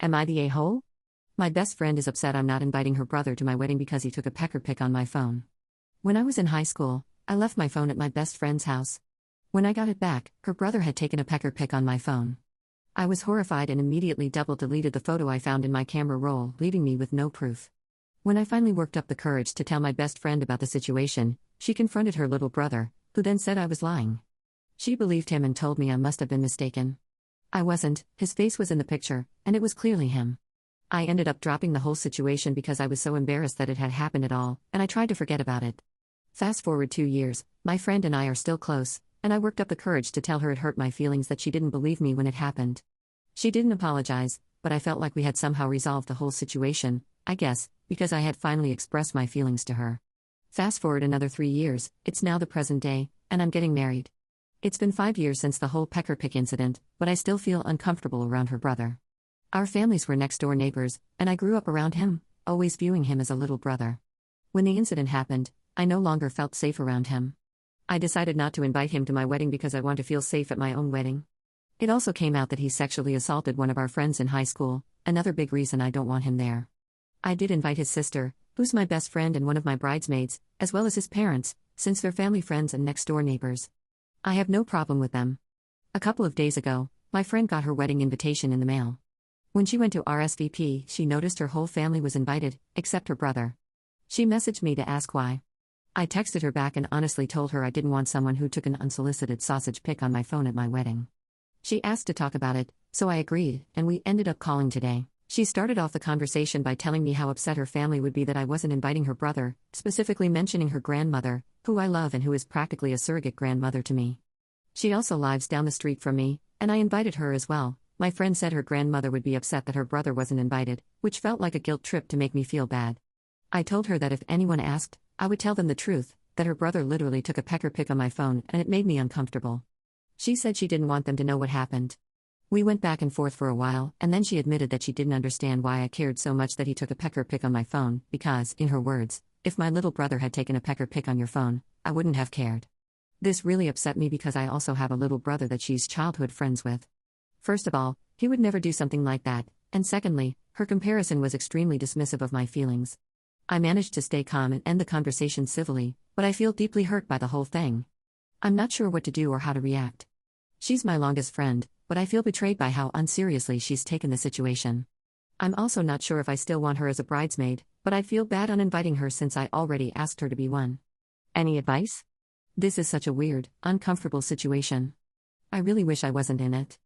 Am I the a-hole? My best friend is upset I'm not inviting her brother to my wedding because he took a pecker pic on my phone. When I was in high school, I left my phone at my best friend's house. When I got it back, her brother had taken a pecker pic on my phone. I was horrified and immediately double-deleted the photo I found in my camera roll, leaving me with no proof. When I finally worked up the courage to tell my best friend about the situation, she confronted her little brother, who then said I was lying. She believed him and told me I must have been mistaken. I wasn't, his face was in the picture, and it was clearly him. I ended up dropping the whole situation because I was so embarrassed that it had happened at all, and I tried to forget about it. Fast forward 2 years, my friend and I are still close, and I worked up the courage to tell her it hurt my feelings that she didn't believe me when it happened. She didn't apologize, but I felt like we had somehow resolved the whole situation, I guess, because I had finally expressed my feelings to her. Fast forward another 3 years, it's now the present day, and I'm getting married. It's been 5 years since the whole pecker pic incident, but I still feel uncomfortable around her brother. Our families were next-door neighbors, and I grew up around him, always viewing him as a little brother. When the incident happened, I no longer felt safe around him. I decided not to invite him to my wedding because I want to feel safe at my own wedding. It also came out that he sexually assaulted one of our friends in high school, another big reason I don't want him there. I did invite his sister, who's my best friend and one of my bridesmaids, as well as his parents, since they're family friends and next-door neighbors. I have no problem with them. A couple of days ago, my friend got her wedding invitation in the mail. When she went to RSVP, she noticed her whole family was invited, except her brother. She messaged me to ask why. I texted her back and honestly told her I didn't want someone who took an unsolicited sausage pic on my phone at my wedding. She asked to talk about it, so I agreed, and we ended up calling today. She started off the conversation by telling me how upset her family would be that I wasn't inviting her brother, specifically mentioning her grandmother, who I love and who is practically a surrogate grandmother to me. She also lives down the street from me, and I invited her as well. My friend said her grandmother would be upset that her brother wasn't invited, which felt like a guilt trip to make me feel bad. I told her that if anyone asked, I would tell them the truth, that her brother literally took a pecker pic on my phone and it made me uncomfortable. She said she didn't want them to know what happened. We went back and forth for a while, and then she admitted that she didn't understand why I cared so much that he took a pecker pic on my phone, because, in her words, if my little brother had taken a pecker pic on your phone, I wouldn't have cared. This really upset me because I also have a little brother that she's childhood friends with. First of all, he would never do something like that, and secondly, her comparison was extremely dismissive of my feelings. I managed to stay calm and end the conversation civilly, but I feel deeply hurt by the whole thing. I'm not sure what to do or how to react. She's my longest friend, but I feel betrayed by how unseriously she's taken the situation. I'm also not sure if I still want her as a bridesmaid, but I feel bad on inviting her since I already asked her to be one. Any advice? This is such a weird, uncomfortable situation. I really wish I wasn't in it.